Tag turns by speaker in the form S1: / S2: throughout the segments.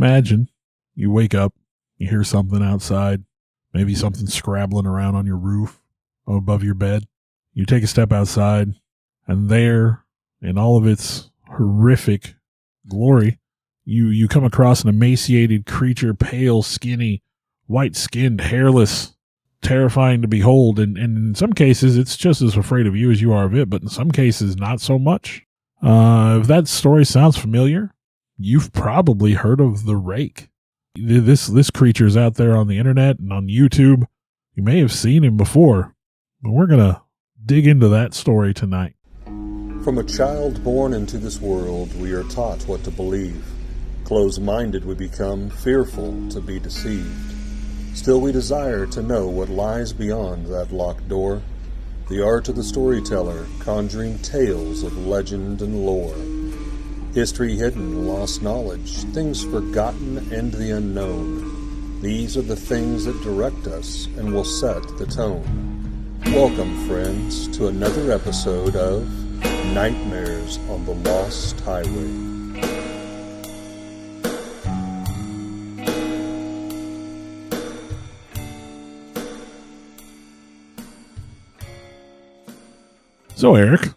S1: Imagine you wake up, you hear something outside, maybe something scrabbling around on your roof or above your bed. You take a step outside, and there, in all of its horrific glory, you come across an emaciated creature, pale, skinny, white-skinned, hairless, terrifying to behold. And in some cases, it's just as afraid of you as you are of it, but in some cases, not so much. If that story sounds familiar, you've probably heard of the Rake. This creature is out there on the internet and on YouTube. You may have seen him before, but we're going to dig into that story tonight.
S2: From a child born into this world, we are taught what to believe. Closed-minded we become, fearful to be deceived. Still we desire to know what lies beyond that locked door. The art of the storyteller, conjuring tales of legend and lore. History hidden, lost knowledge, things forgotten and the unknown. These are the things that direct us and will set the tone. Welcome, friends, to another episode of Nightmares on the Lost Highway.
S1: So, Eric,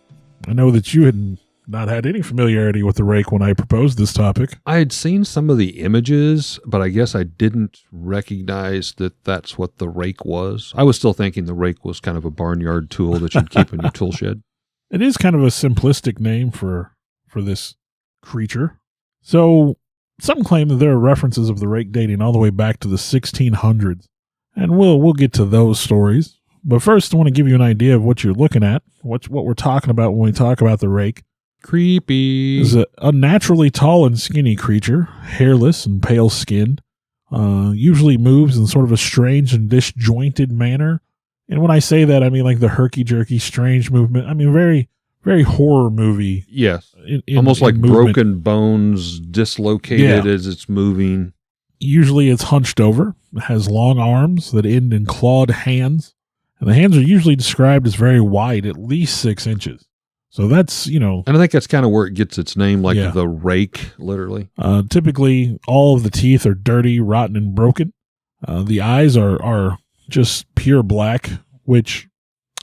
S1: I know that you had not had any familiarity with the Rake when I proposed this topic.
S3: I had seen some of the images, but I guess I didn't recognize that that's what the Rake was. I was still thinking the Rake was kind of a barnyard tool that you'd keep in your tool shed.
S1: It is kind of a simplistic name for this creature. So, some claim that there are references of the Rake dating all the way back to the 1600s, and we'll get to those stories. But first, I want to give you an idea of what you're looking at, what we're talking about when we talk about the Rake.
S3: Creepy.
S1: Is a unnaturally tall and skinny creature, hairless and pale-skinned, usually moves in sort of a strange and disjointed manner. And when I say that, I mean like the herky-jerky, strange movement. I mean very, very horror movie.
S3: Yes. Almost like
S1: movement.
S3: Broken bones, dislocated as it's moving.
S1: Usually it's hunched over. It has long arms that end in clawed hands. And the hands are usually described as very wide, at least 6 inches. So that's,
S3: And I think that's kind of where it gets its name, like the Rake, literally.
S1: Typically, all of the teeth are dirty, rotten, and broken. The eyes are just pure black, which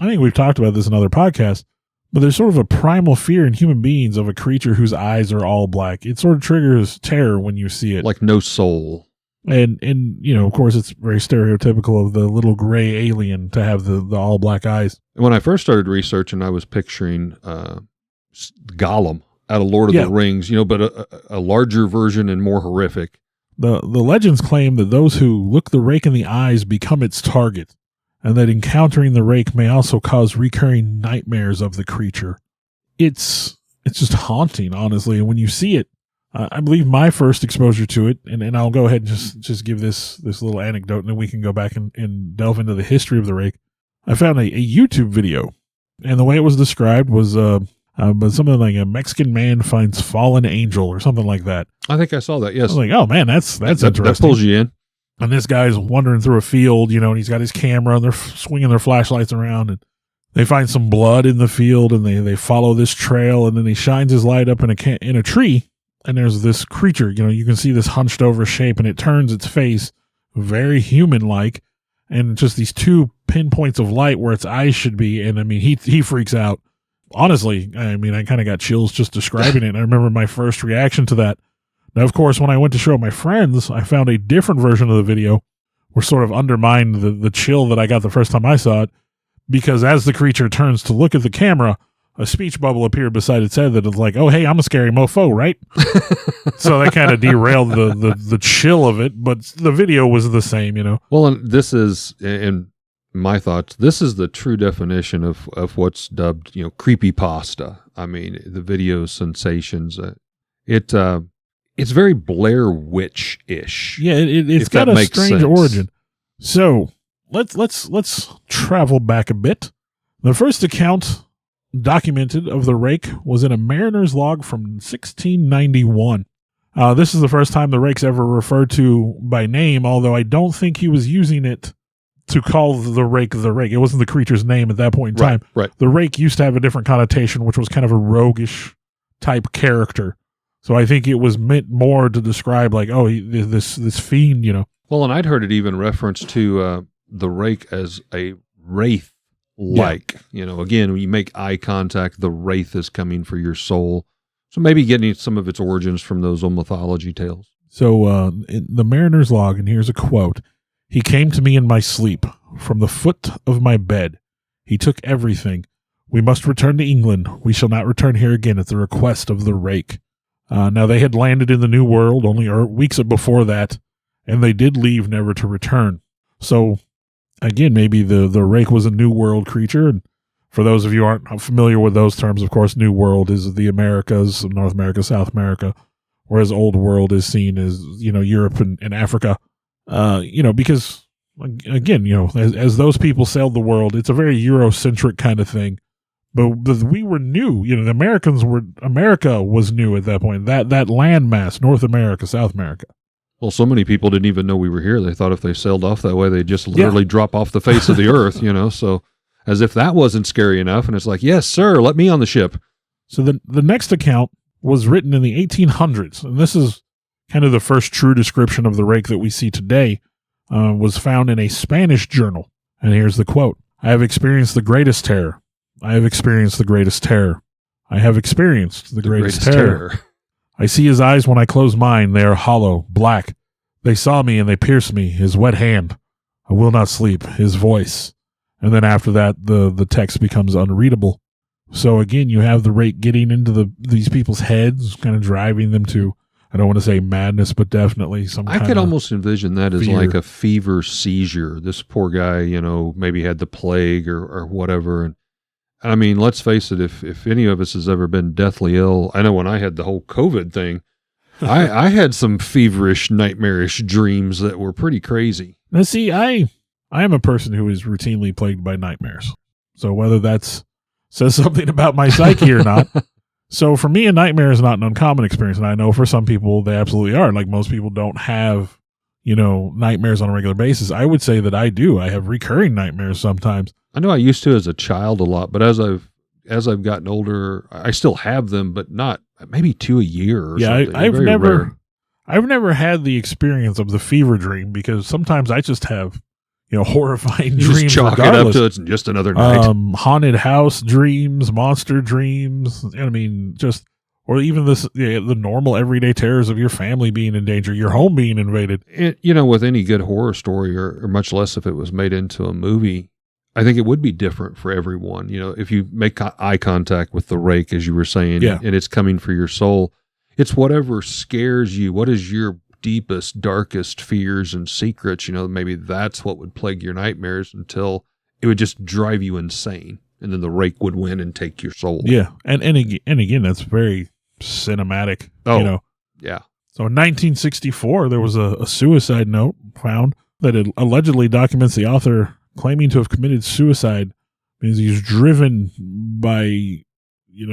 S1: I think we've talked about this in other podcasts, but there's sort of a primal fear in human beings of a creature whose eyes are all black. It sort of triggers terror when you see it.
S3: Like no soul.
S1: And of course, it's very stereotypical of the little gray alien to have the all black eyes.
S3: When I first started researching, I was picturing Gollum out of Lord of the Rings, but a larger version and more horrific.
S1: The legends claim that those who look the Rake in the eyes become its target, and that encountering the Rake may also cause recurring nightmares of the creature. It's just haunting, honestly. And when you see it, I believe my first exposure to it, and I'll go ahead and just give this little anecdote, and then we can go back and delve into the history of the Rake. I found a YouTube video, and the way it was described was something like a Mexican man finds fallen angel or something like that.
S3: I think I saw that, yes.
S1: I was like, oh man, that's interesting.
S3: That pulls you in.
S1: And this guy's wandering through a field, and he's got his camera, and they're swinging their flashlights around, and they find some blood in the field, and they follow this trail, and then he shines his light up in a tree. And there's this creature, you can see this hunched over shape, and it turns its face very human-like, and just these 2 pinpoints of light where its eyes should be. And I mean, he freaks out. Honestly, I mean, I kind of got chills just describing it. And I remember my first reaction to that. Now, of course, when I went to show my friends, I found a different version of the video which sort of undermined the chill that I got the first time I saw it, because as the creature turns to look at the camera, a speech bubble appeared beside its head that is like, oh, hey, I'm a scary mofo, right? So that kind of derailed the chill of it, but the video was the same,
S3: Well, and this is, in my thoughts, this is the true definition of what's dubbed, creepypasta. I mean, the video sensations. It's very Blair Witch-ish.
S1: Yeah, it's got a strange origin. So let's travel back a bit. The first account documented of the Rake was in a mariner's log from 1691. This is the first time the Rake's ever referred to by name, although I don't think he was using it to call the Rake the Rake. It wasn't the creature's name at that point in time.
S3: Right.
S1: The Rake used to have a different connotation, which was kind of a roguish type character. So I think it was meant more to describe like, oh, this fiend,
S3: Well, and I'd heard it even referenced to the rake as a wraith-like. Again, when you make eye contact, the wraith is coming for your soul. So maybe getting some of its origins from those old mythology tales.
S1: So in the Mariner's Log, and here's a quote: "He came to me in my sleep, from the foot of my bed. He took everything. We must return to England. We shall not return here again at the request of the Rake." Now, they had landed in the New World only weeks before that, and they did leave never to return. So, again, maybe the Rake was a New World creature. And for those of you who aren't familiar with those terms, of course, New World is the Americas, North America, South America, whereas Old World is seen as, Europe and Africa. Because, again, as those people sailed the world, it's a very Eurocentric kind of thing. But we were new. America was new at that point. That landmass, North America, South America.
S3: Well, so many people didn't even know we were here. They thought if they sailed off that way, they'd just literally drop off the face of the earth, so as if that wasn't scary enough. And it's like, yes, sir, let me on the ship.
S1: So the next account was written in the 1800s. And this is kind of the first true description of the Rake that we see today, was found in a Spanish journal. And here's the quote: "I have experienced the greatest terror. I have experienced the greatest terror. I have experienced the greatest terror. I see his eyes when I close mine. They are hollow, black. They saw me and they pierced me. His wet hand. I will not sleep. His voice." And then after that, the text becomes unreadable. So again, you have the Rake getting into these people's heads, kind of driving them to, I don't want to say madness, but definitely some kind of
S3: I could almost envision that as
S1: fear.
S3: like a fever seizure. This poor guy, maybe had the plague or whatever. And I mean, let's face it, if any of us has ever been deathly ill, I know when I had the whole COVID thing, I had some feverish, nightmarish dreams that were pretty crazy.
S1: Now, see, I am a person who is routinely plagued by nightmares. So whether that's says something about my psyche or not. So for me, a nightmare is not an uncommon experience. And I know for some people, they absolutely are. Like most people don't have, nightmares on a regular basis. I would say that I do. I have recurring nightmares sometimes.
S3: I know I used to as a child a lot, but as I've gotten older, I still have them, but not maybe 2 a year or something.
S1: I've never had the experience of the fever dream because sometimes I just have, horrifying dreams.
S3: Just chalk
S1: regardless.
S3: it up to it's just another night.
S1: Haunted house dreams, monster dreams. I mean, or even the normal everyday terrors of your family being in danger, your home being invaded.
S3: With any good horror story, or much less if it was made into a movie, I think it would be different for everyone. If you make eye contact with the Rake, as you were saying, and it's coming for your soul, it's whatever scares you. What is your deepest, darkest fears and secrets? Maybe that's what would plague your nightmares until it would just drive you insane. And then the Rake would win and take your soul.
S1: Yeah. And again, that's very cinematic.
S3: Oh, yeah.
S1: So in 1964, there was a suicide note found that it allegedly documents the author claiming to have committed suicide because he's driven by,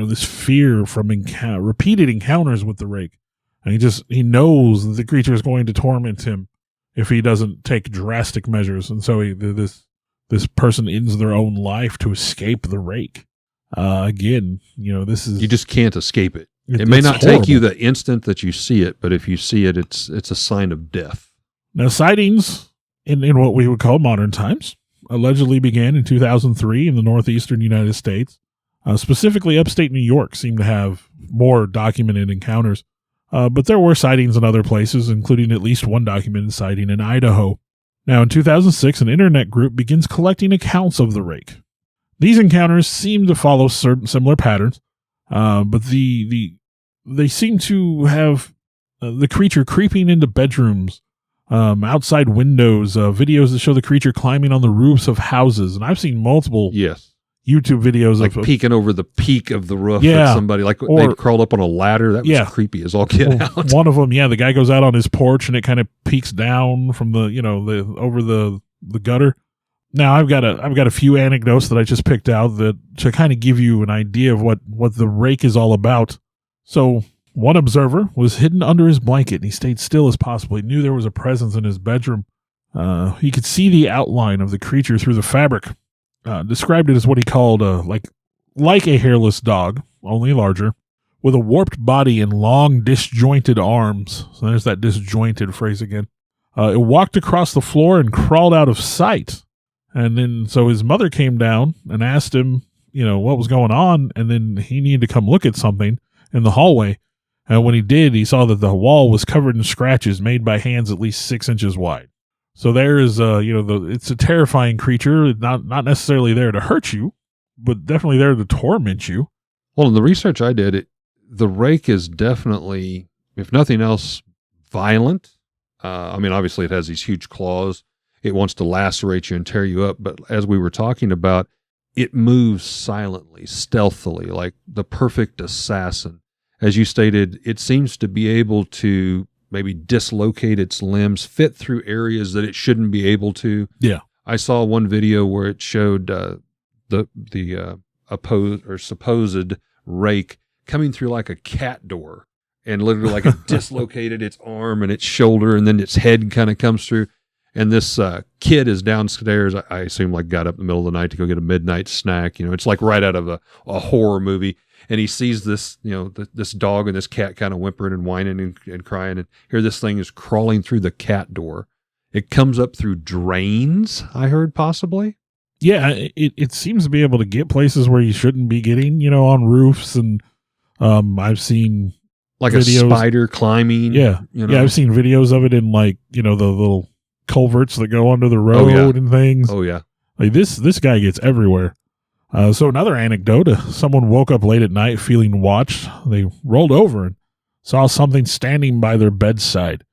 S1: this fear from repeated encounters with the Rake. And he knows that the creature is going to torment him if he doesn't take drastic measures. And so this person ends their own life to escape the Rake. Again, this is...
S3: You just can't escape it. It may not take you the instant that you see it, but if you see it, it's a sign of death.
S1: Now, sightings in what we would call modern times allegedly began in 2003 in the northeastern United States. Specifically, upstate New York seemed to have more documented encounters. But there were sightings in other places, including at least one documented sighting in Idaho. Now, in 2006, an internet group begins collecting accounts of the Rake. These encounters seem to follow certain similar patterns, but they seem to have the creature creeping into bedrooms, outside windows, videos that show the creature climbing on the roofs of houses. And I've seen multiple YouTube videos
S3: like
S1: of
S3: peeking over the peak of the roof at somebody, like they crawled up on a ladder. That was creepy as all get out.
S1: One of them, the guy goes out on his porch and it kind of peeks down from the over the gutter. Now I've got a few anecdotes that I just picked out that to kind of give you an idea of what the Rake is all about. So one observer was hidden under his blanket and he stayed still as possible. He knew there was a presence in his bedroom. He could see the outline of the creature through the fabric. Described it as what he called like a hairless dog, only larger, with a warped body and long disjointed arms. So there's that disjointed phrase again. It walked across the floor and crawled out of sight. And then, so his mother came down and asked him, what was going on. And then he needed to come look at something in the hallway. And when he did, he saw that the wall was covered in scratches made by hands at least 6 inches wide. So there is, it's a terrifying creature, not necessarily there to hurt you, but definitely there to torment you.
S3: Well, in the research I did, the rake is definitely, if nothing else, violent. Obviously it has these huge claws. It wants to lacerate you and tear you up. But as we were talking about, it moves silently, stealthily, like the perfect assassin. As you stated, it seems to be able to maybe dislocate its limbs, fit through areas that it shouldn't be able to.
S1: Yeah.
S3: I saw one video where it showed the supposed rake coming through like a cat door, and literally like it dislocated its arm and its shoulder, and then its head kind of comes through. And this kid is downstairs, I assume, like got up in the middle of the night to go get a midnight snack. It's like right out of a horror movie. And he sees this, this dog and this cat kind of whimpering and whining and crying. And here this thing is crawling through the cat door. It comes up through drains, I heard, possibly.
S1: Yeah, it seems to be able to get places where you shouldn't be getting, on roofs. And I've seen
S3: like
S1: videos,
S3: a spider climbing.
S1: Yeah. Yeah, I've seen videos of it in like, the little culverts that go under the road and things.
S3: Oh, yeah.
S1: Like this guy gets everywhere. So another anecdote, someone woke up late at night feeling watched. They rolled over and saw something standing by their bedside.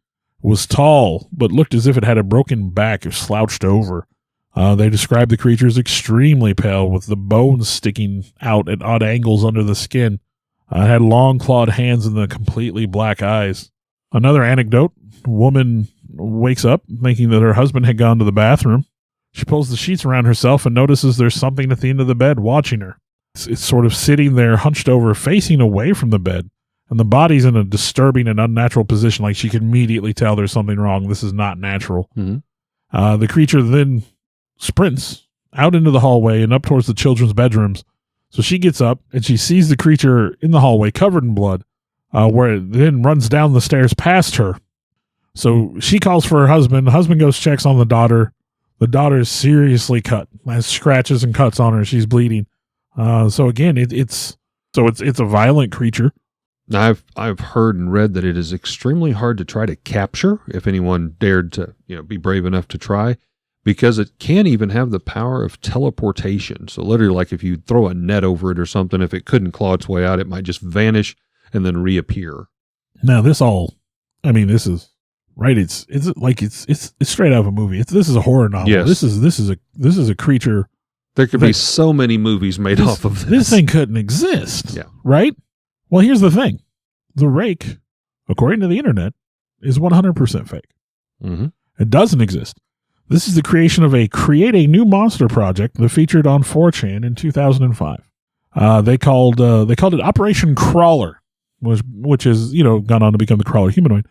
S1: It was tall, but looked as if it had a broken back or slouched over. They described the creature as extremely pale, with the bones sticking out at odd angles under the skin. It had long clawed hands and the completely black eyes. Another anecdote, a woman wakes up thinking that her husband had gone to the bathroom. She pulls the sheets around herself and notices there's something at the end of the bed watching her. It's sort of sitting there, hunched over, facing away from the bed. And the body's in a disturbing and unnatural position, like she can immediately tell there's something wrong. This is not natural.
S3: Mm-hmm.
S1: The creature then sprints out into the hallway and up towards the children's bedrooms. So she gets up and she sees the creature in the hallway covered in blood, where it then runs down the stairs past her. So she calls for her husband. The husband goes, checks on the daughter. The daughter is seriously cut, has scratches and cuts on her. She's bleeding. So again, it's a violent creature.
S3: Now, I've heard and read that it is extremely hard to try to capture if anyone dared to be brave enough to try, because it can even have the power of teleportation. So literally, like if you throw a net over it or something, if it couldn't claw its way out, it might just vanish and then reappear.
S1: Now this is. Right, it's straight out of a movie. This is a horror novel.
S3: Yes.
S1: This is a creature.
S3: There could be so many movies made off of this.
S1: This thing couldn't exist.
S3: Yeah.
S1: Right? Well, here's the thing. The Rake, according to the internet, is 100% fake.
S3: Mm-hmm.
S1: It doesn't exist. This is the creation of a Create a New Monster project that featured on 4chan in 2005. They called it Operation Crawler, which has gone on to become the Crawler humanoid.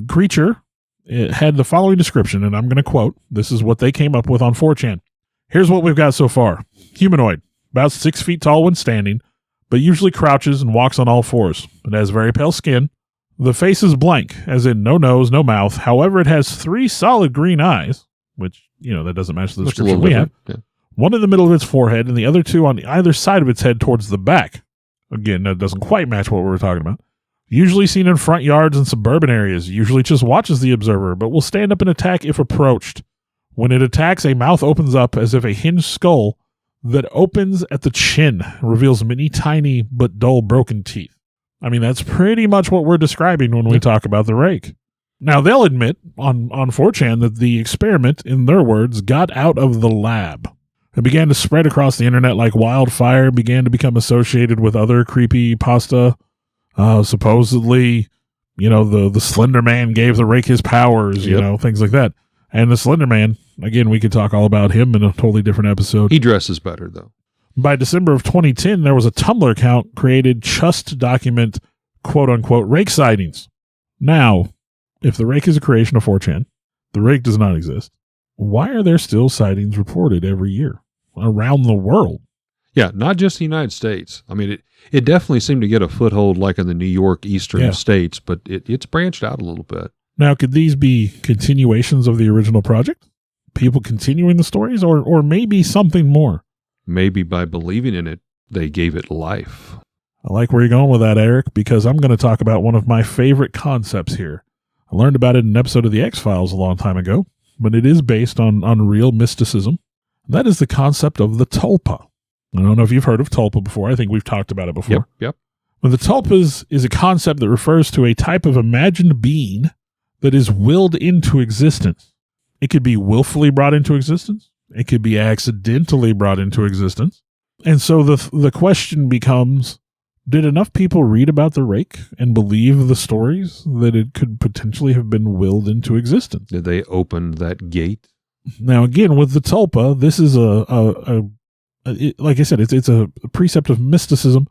S1: Creature, it had the following description, and I'm going to quote. This is what they came up with on 4chan. Here's what we've got so far. Humanoid, about 6 feet tall when standing, but usually crouches and walks on all fours. It has very pale skin. The face is blank, as in no nose, no mouth. However, it has 3 solid green eyes, which, that doesn't match the description we have.
S3: Yeah.
S1: One in the middle of its forehead and the other 2 on either side of its head towards the back. Again, that doesn't quite match what we were talking about. Usually seen in front yards and suburban areas, usually just watches the observer, but will stand up and attack if approached. When it attacks, a mouth opens up as if a hinged skull that opens at the chin, reveals many tiny but dull broken teeth. That's pretty much what we're describing when we talk about the Rake. Now, they'll admit on 4chan that the experiment, in their words, got out of the lab. It began to spread across the internet like wildfire, began to become associated with other creepy pasta. Supposedly, the Slender Man gave the Rake his powers, things like that. And the Slender Man, again, we could talk all about him in a totally different episode.
S3: He dresses better, though.
S1: By December of 2010, there was a Tumblr account created just to document quote-unquote Rake sightings. Now, if the Rake is a creation of 4chan, the Rake does not exist. Why are there still sightings reported every year around the world?
S3: Yeah, not just the United States. I mean, it definitely seemed to get a foothold like in the New York eastern states, but it's branched out a little bit.
S1: Now, could these be continuations of the original project? People continuing the stories, or maybe something more?
S3: Maybe by believing in it, they gave it life.
S1: I like where you're going with that, Eric, because I'm going to talk about one of my favorite concepts here. I learned about it in an episode of The X-Files a long time ago, but it is based on real mysticism. That is the concept of the tulpa. I don't know if you've heard of tulpa before. I think we've talked about it before.
S3: Yep.
S1: But the tulpa is a concept that refers to a type of imagined being that is willed into existence. It could be willfully brought into existence. It could be accidentally brought into existence. And so the question becomes, did enough people read about the Rake and believe the stories that it could potentially have been willed into existence?
S3: Did they open that gate?
S1: Now, again, with the tulpa, this is like I said, it's a precept of mysticism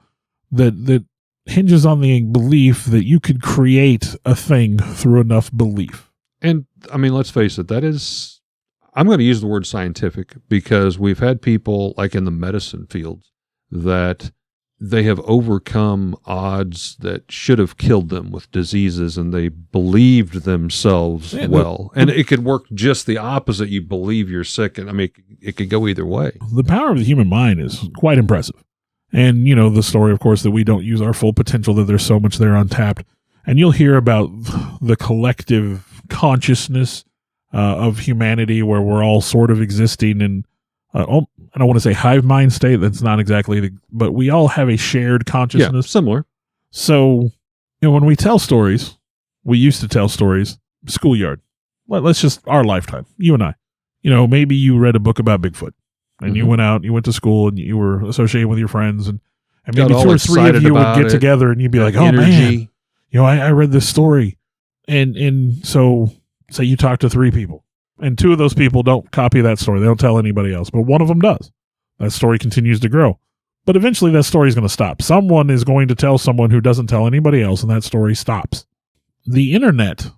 S1: that hinges on the belief that you could create a thing through enough belief.
S3: And I mean, let's face it, that is, I'm going to use the word scientific because we've had people like in the medicine fields that they have overcome odds that should have killed them with diseases, and they believed themselves well. And it could work just the opposite. You believe you're sick, and I mean, it could go either way.
S1: The power of the human mind is quite impressive. And, you know, the story, of course, that we don't use our full potential, that there's so much there untapped. And you'll hear about the collective consciousness of humanity where we're all sort of existing in, I don't want to say hive mind state. That's not exactly, but we all have a shared consciousness.
S3: Yeah, similar.
S1: So, you know, when we tell stories, we used to tell stories, schoolyard. Let's just, our lifetime, you and I. You know, maybe you read a book about Bigfoot and you went out, you went to school and you were associated with your friends and maybe 2 or 3 of you would get together and you'd be like, oh man, you know, I read this story. And so say you talk to 3 people and 2 of those people don't copy that story. They don't tell anybody else, but one of them does. That story continues to grow. But eventually that story is going to stop. Someone is going to tell someone who doesn't tell anybody else, and that story stops. The internet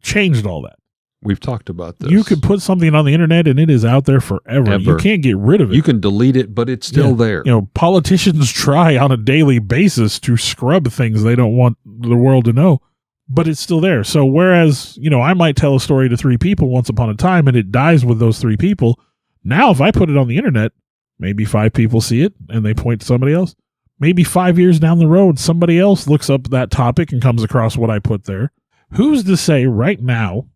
S1: changed all that.
S3: We've talked about this.
S1: You could put something on the internet and it is out there forever. You can't get rid of it.
S3: You can delete it, but it's still there.
S1: You know, politicians try on a daily basis to scrub things they don't want the world to know, but it's still there. So whereas, you know, I might tell a story to 3 people once upon a time and it dies with those 3 people, now if I put it on the internet, maybe 5 people see it and they point to somebody else. Maybe 5 years down the road, somebody else looks up that topic and comes across what I put there. Who's to say right now,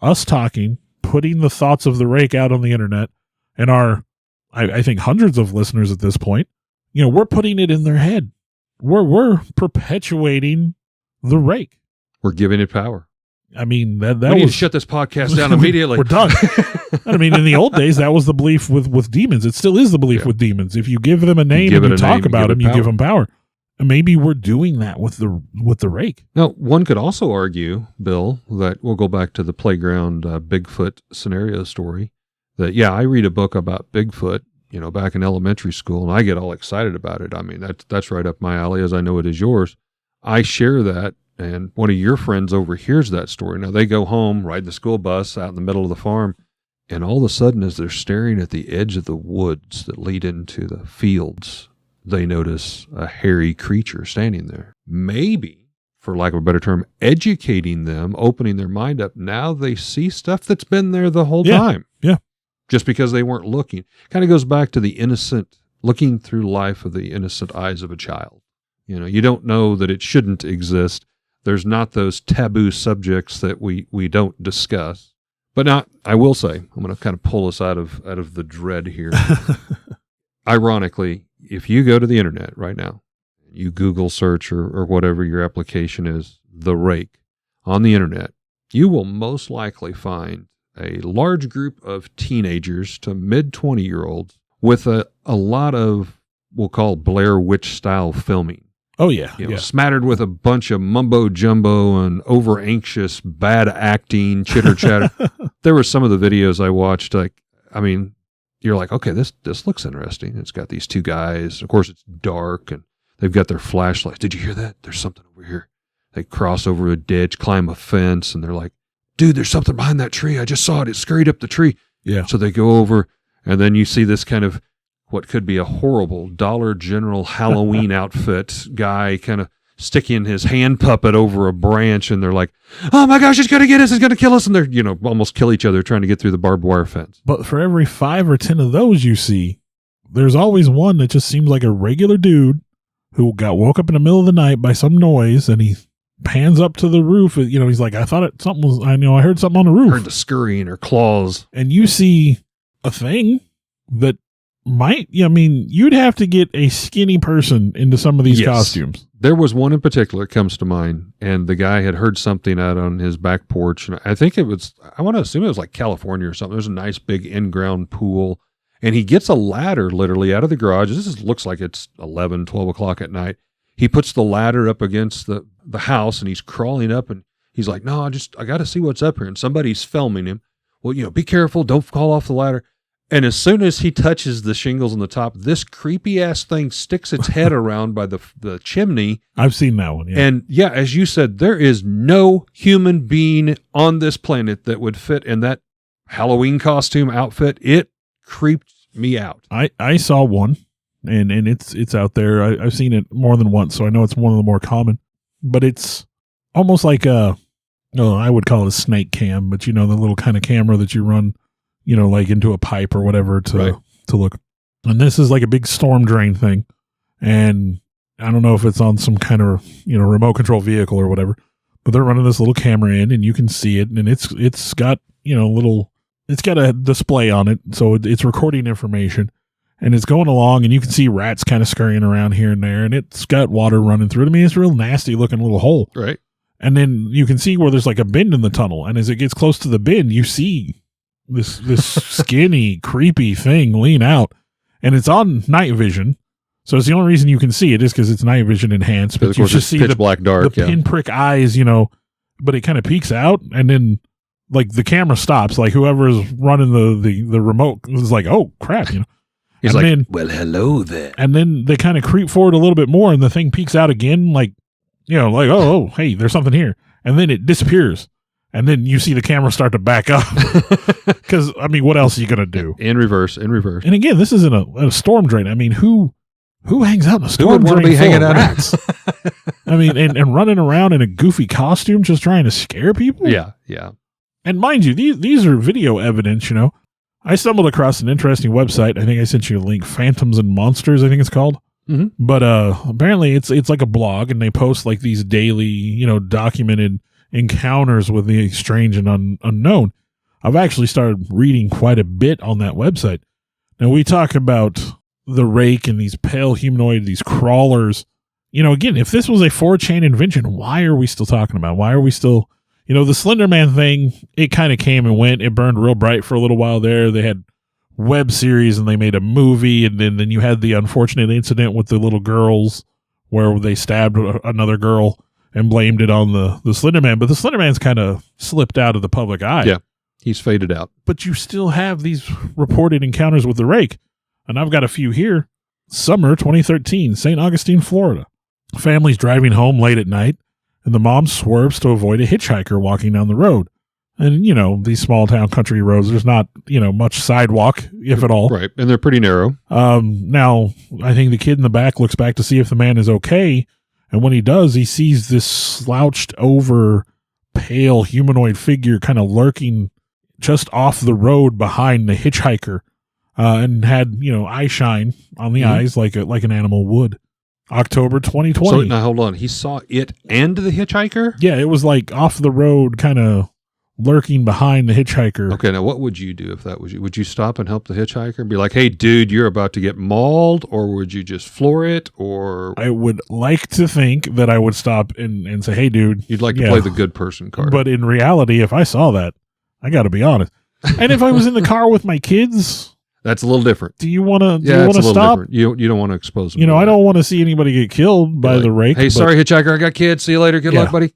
S1: us talking, putting the thoughts of the Rake out on the internet, and our, I think hundreds of listeners at this point, you know, we're putting it in their head. We're perpetuating the Rake.
S3: We're giving it power.
S1: I mean, we
S3: need to shut this podcast down immediately.
S1: We're done. I mean, in the old days, that was the belief with demons. It still is the belief with demons. If you give them a name and you talk about them, you give them power. And maybe we're doing that with the Rake.
S3: Now, one could also argue, Bill, that we'll go back to the playground Bigfoot scenario story, that, yeah, I read a book about Bigfoot, you know, back in elementary school, and I get all excited about it. I mean, that's right up my alley, as I know it is yours. I share that, and one of your friends overhears that story. Now, they go home, ride the school bus out in the middle of the farm, and all of a sudden, as they're staring at the edge of the woods that lead into the fields, they notice a hairy creature standing there. Maybe, for lack of a better term, educating them, opening their mind up. Now they see stuff that's been there the whole time.
S1: Yeah.
S3: Just because they weren't looking. Kind of goes back to the innocent, looking through life of the innocent eyes of a child. You know, you don't know that it shouldn't exist. There's not those taboo subjects that we don't discuss. But now, I will say, I'm going to kind of pull us out of the dread here. Ironically, if you go to the internet right now, you Google search or whatever your application is, the Rake, on the internet, you will most likely find a large group of teenagers to mid-20-year-olds with a lot of, we'll call Blair Witch-style filming.
S1: Oh, yeah.
S3: You know, smattered with a bunch of mumbo-jumbo and over-anxious, bad acting, chitter-chatter. There were some of the videos I watched, like, I mean, you're like, okay, this looks interesting. It's got these 2 guys. Of course, it's dark, and they've got their flashlights. Did you hear that? There's something over here. They cross over a ditch, climb a fence, and they're like, dude, there's something behind that tree. I just saw it. It scurried up the tree.
S1: Yeah.
S3: So they go over, and then you see this kind of what could be a horrible Dollar General Halloween outfit guy kind of sticking his hand puppet over a branch, and they're like, oh my gosh, it's going to get us, it's going to kill us, and they're, almost kill each other trying to get through the barbed wire fence.
S1: But for every 5 or 10 of those you see, there's always one that just seems like a regular dude who got woke up in the middle of the night by some noise, and he pans up to the roof. He's like, I heard something on the roof.
S3: Heard the scurrying or claws.
S1: And you see a thing that you'd have to get a skinny person into some of these costumes.
S3: There was one in particular that comes to mind, and the guy had heard something out on his back porch. And I think I want to assume it was like California or something. There's a nice big in-ground pool, and he gets a ladder literally out of the garage. Looks like it's 11, 12 o'clock at night. He puts the ladder up against the house, and he's crawling up, and he's like, no, I got to see what's up here. And somebody's filming him. Well, be careful. Don't fall off the ladder. And as soon as he touches the shingles on the top, this creepy ass thing sticks its head around by the chimney.
S1: I've seen that one. Yeah.
S3: And yeah, as you said, there is no human being on this planet that would fit in that Halloween costume outfit. It creeped me out.
S1: I saw one, and it's out there. I've seen it more than once, so I know it's one of the more common. But it's almost like I would call it a snake cam, but the little kind of camera that you run, like into a pipe or whatever to look. And this is like a big storm drain thing. And I don't know if it's on some kind of, remote control vehicle or whatever, but they're running this little camera in, and you can see it, and it's got, it's got a display on it. So it's recording information, and it's going along, and you can see rats kind of scurrying around here and there, and it's got water running through it. I mean, it's a real nasty looking little hole.
S3: Right.
S1: And then you can see where there's like a bend in the tunnel. And as it gets close to the bend, you see this skinny, creepy thing lean out, and it's on night vision. So it's the only reason you can see it is because it's night vision enhanced. But you just see
S3: pitch black dark,
S1: the pinprick eyes, but it kind of peeks out, and then like the camera stops. Like whoever is running the remote is like, oh crap,
S3: He's like, well, hello there.
S1: And then they kind of creep forward a little bit more, and the thing peeks out again, like, oh, hey, there's something here. And then it disappears. And then you see the camera start to back up. Because, what else are you going to do?
S3: In reverse. And
S1: again, this isn't a storm drain. Who hangs out in a storm drain
S3: be hanging out
S1: rats? And running around in a goofy costume just trying to scare people?
S3: Yeah.
S1: And mind you, these are video evidence, I stumbled across an interesting website. I think I sent you a link, Phantoms and Monsters, I think it's called.
S3: Mm-hmm.
S1: But apparently it's like a blog, and they post like these daily, documented encounters with the strange and unknown. I've actually started reading quite a bit on that website. Now, we talk about the Rake and these pale humanoid, these crawlers. Again, if this was a 4chan invention, why are we still talking about it? Why are we still... the Slender Man thing, it kind of came and went. It burned real bright for a little while there. They had web series, and they made a movie, and then you had the unfortunate incident with the little girls where they stabbed another girl and blamed it on the Slender Man. But the Slender Man's kind of slipped out of the public eye.
S3: Yeah, he's faded out.
S1: But you still have these reported encounters with the Rake. And I've got a few here. Summer 2013, St. Augustine, Florida. Family's driving home late at night, and the mom swerves to avoid a hitchhiker walking down the road. And, these small town country roads, there's not, much sidewalk, if at all.
S3: Right. And they're pretty narrow.
S1: Now, I think the kid in the back looks back to see if the man is okay. And when he does, he sees this slouched over, pale humanoid figure kind of lurking just off the road behind the hitchhiker, and had, eye shine on the eyes like an animal would. October 2020.
S3: So now hold on. He saw it and the hitchhiker?
S1: Yeah, it was like off the road, kind of lurking behind the hitchhiker.
S3: Okay, now what would you do if that was you? Would you stop and help the hitchhiker and be like, hey, dude, you're about to get mauled? Or would you just floor it? Or
S1: I would like to think that I would stop and say, hey, dude.
S3: You'd like to play the good person card.
S1: But in reality, if I saw that, I got to be honest. And if I was in the car with my kids...
S3: That's a little different.
S1: Do you want to stop?
S3: Different. You don't want to expose them.
S1: I don't want to see anybody get killed by the Rake.
S3: Hey, sorry, hitchhiker, I got kids. See you later. Good luck, buddy.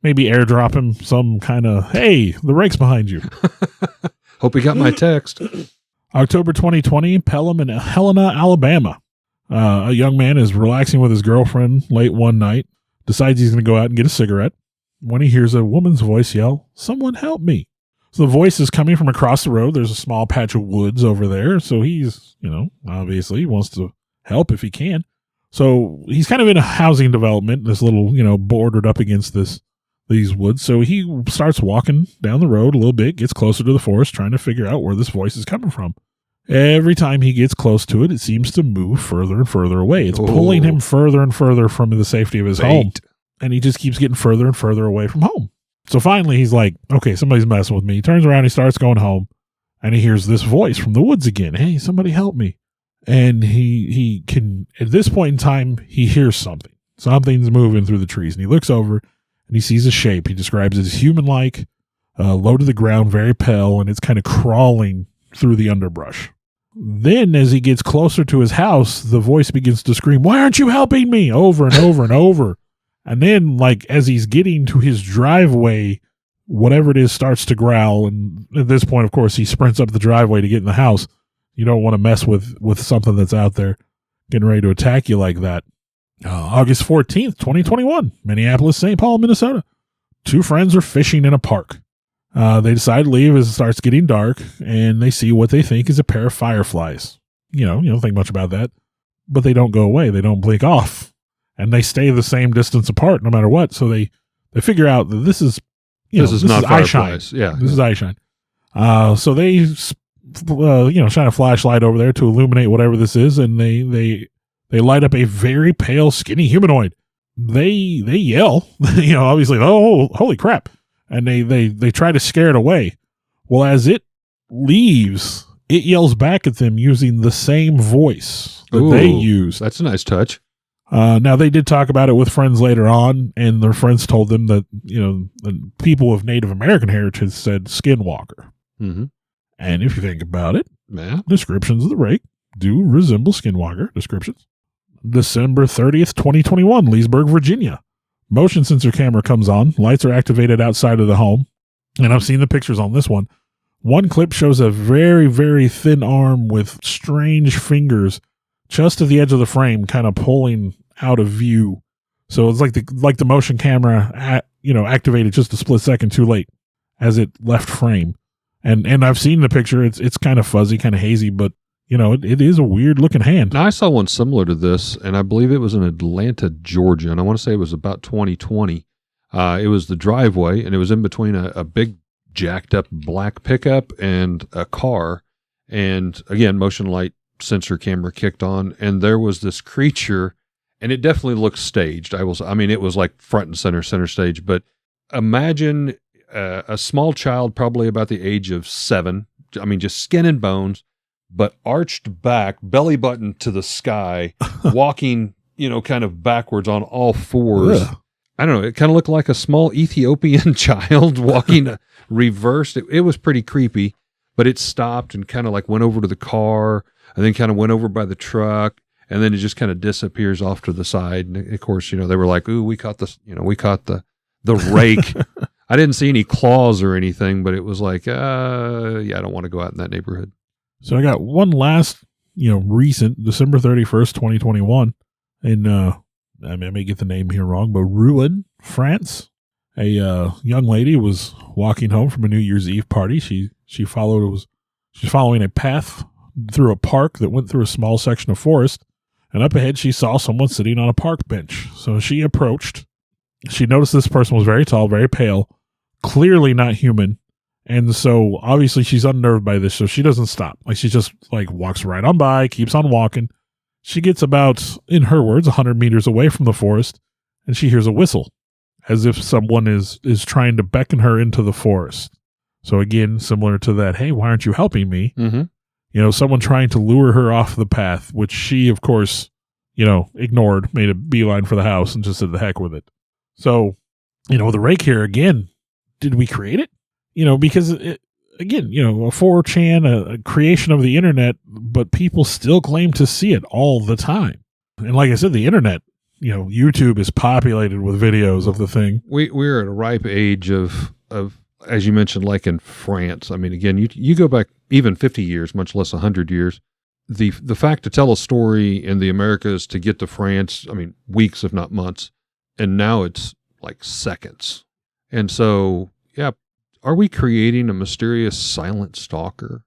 S1: Maybe airdrop him some kind of, hey, the Rake's behind you.
S3: Hope he got my text.
S1: October 2020, Pelham in Helena, Alabama. A young man is relaxing with his girlfriend late one night, decides he's going to go out and get a cigarette, when he hears a woman's voice yell, "Someone help me." So the voice is coming from across the road. There's a small patch of woods over there. So he's, obviously wants to help if he can. So he's kind of in a housing development, this little, bordered up against these woods. So he starts walking down the road a little bit, gets closer to the forest, trying to figure out where this voice is coming from. Every time he gets close to it, it seems to move further and further away. It's pulling him further and further from the safety of his home. And he just keeps getting further and further away from home. So finally, he's like, okay, somebody's messing with me. He turns around, he starts going home, and he hears this voice from the woods again. Hey, somebody help me. And he can, at this point in time, he hears something. Something's moving through the trees. And he looks over, and he sees a shape. He describes it as human-like, low to the ground, very pale, and it's kind of crawling through the underbrush. Then, as he gets closer to his house, the voice begins to scream, "Why aren't you helping me?" over and over and over. And then, as he's getting to his driveway, whatever it is starts to growl. And at this point, of course, he sprints up the driveway to get in the house. You don't want to mess with something that's out there getting ready to attack you like that. August 14th, 2021, Minneapolis, St. Paul, Minnesota. Two friends are fishing in a park. They decide to leave as it starts getting dark, and they see what they think is a pair of fireflies. You don't think much about that, but they don't go away. They don't blink off, and they stay the same distance apart no matter what. So they figure out that this is not
S3: fireflies. Yeah,
S1: this is eye shine. So they shine a flashlight over there to illuminate whatever this is, and they light up a very pale, skinny humanoid. They yell, obviously, oh, holy crap. And they try to scare it away. Well, as it leaves, it yells back at them using the same voice that they use.
S3: That's a nice touch.
S1: Now, they did talk about it with friends later on, and their friends told them that, the people of Native American heritage said skinwalker.
S3: Mm-hmm.
S1: And if you think about it,
S3: yeah,
S1: descriptions of the Rake do resemble skinwalker descriptions. December 30th, 2021, Leesburg, Virginia. Motion sensor camera comes on. Lights are activated outside of the home. And I've seen the pictures on this one. One clip shows a very, very thin arm with strange fingers just to the edge of the frame, kind of pulling out of view. So it's like the motion camera, activated just a split second too late as it left frame. And I've seen the picture. It's kind of fuzzy, kind of hazy, but it is a weird looking hand.
S3: Now, I saw one similar to this, and I believe it was in Atlanta, Georgia, and I want to say it was about 2020. It was the driveway, and it was in between a big jacked up black pickup and a car. And again, motion light sensor camera kicked on, and there was this creature, and it definitely looked staged. It was like front and center stage, but imagine a small child, probably about the age of 7, just skin and bones, but arched back, belly button to the sky, walking, kind of backwards on all fours.
S1: Ugh.
S3: I don't know. It kind of looked like a small Ethiopian child walking reversed. It was pretty creepy, but it stopped and kind of went over to the car and then kind of went over by the truck. And then it just kind of disappears off to the side. And of course, they were like, ooh, we caught the rake. I didn't see any claws or anything, but it was like, I don't want to go out in that neighborhood.
S1: So I got one last, recent, December 31st, 2021, in, I may get the name here wrong, but Rouen, France. A young lady was walking home from a New Year's Eve party. She's following a path through a park that went through a small section of forest, and up ahead she saw someone sitting on a park bench. So she approached. She noticed this person was very tall, very pale, clearly not human. And so obviously she's unnerved by this, so she doesn't stop. She just walks right on by, keeps on walking. She gets about, in her words, 100 meters away from the forest, and she hears a whistle, as if someone is trying to beckon her into the forest. So again, similar to that, hey, why aren't you helping me?
S3: Mm-hmm.
S1: Someone trying to lure her off the path, which she, of course, ignored, made a beeline for the house and just said the heck with it. So, the Rake here, again, did we create it? Because, a 4chan, a creation of the internet, but people still claim to see it all the time. And like I said, the internet, YouTube is populated with videos of the thing.
S3: We're at a ripe age of as you mentioned, like in France. Again, you go back even 50 years, much less 100 years. The fact to tell a story in the Americas to get to France, weeks, if not months. And now it's like seconds. And so, yeah, are we creating a mysterious silent stalker?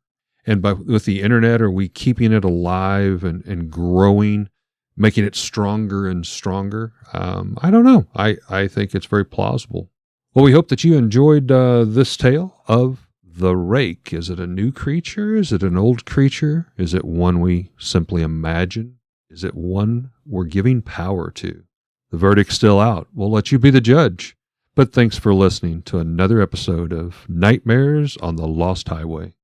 S3: And with the internet, are we keeping it alive and growing, making it stronger and stronger? I don't know. I think it's very plausible. Well, we hope that you enjoyed this tale of the Rake. Is it a new creature? Is it an old creature? Is it one we simply imagine? Is it one we're giving power to? The verdict's still out. We'll let you be the judge. But thanks for listening to another episode of Nightmares on the Lost Highway.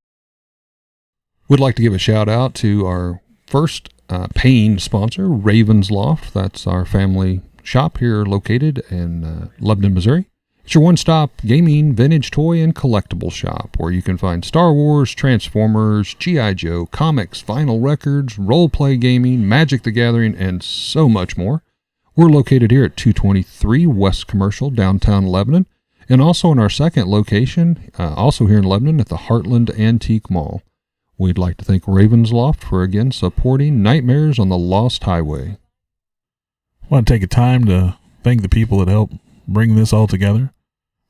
S3: We'd like to give a shout out to our first paying sponsor, Raven's Loft. That's our family shop here located in Lebanon, Missouri. It's your one-stop gaming, vintage toy, and collectible shop where you can find Star Wars, Transformers, G.I. Joe, comics, vinyl records, role-play gaming, Magic the Gathering, and so much more. We're located here at 223 West Commercial, downtown Lebanon, and also in our second location, also here in Lebanon at the Heartland Antique Mall. We'd like to thank Raven's Loft for, again, supporting Nightmares on the Lost Highway.
S1: I want to take a time to thank the people that helped bring this all together.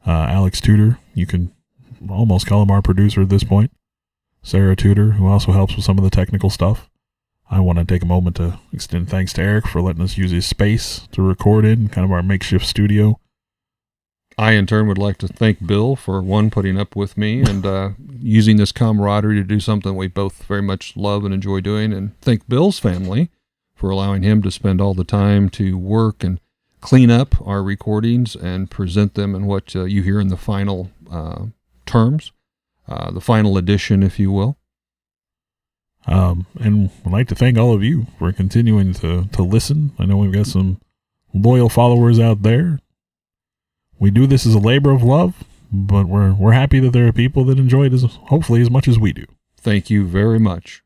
S1: Alex Tudor, you can almost call him our producer at this point. Sarah Tudor, who also helps with some of the technical stuff. I want to take a moment to extend thanks to Eric for letting us use his space to record in, kind of our makeshift studio.
S3: I, in turn, would like to thank Bill for, one, putting up with me and using this camaraderie to do something we both very much love and enjoy doing, and thank Bill's family for allowing him to spend all the time to work and clean up our recordings and present them in what you hear in the final terms, the final edition, if you will.
S1: And I'd like to thank all of you for continuing to listen. I know we've got some loyal followers out there. We do this as a labor of love, but we're happy that there are people that enjoy it hopefully as much as we do.
S3: Thank you very much.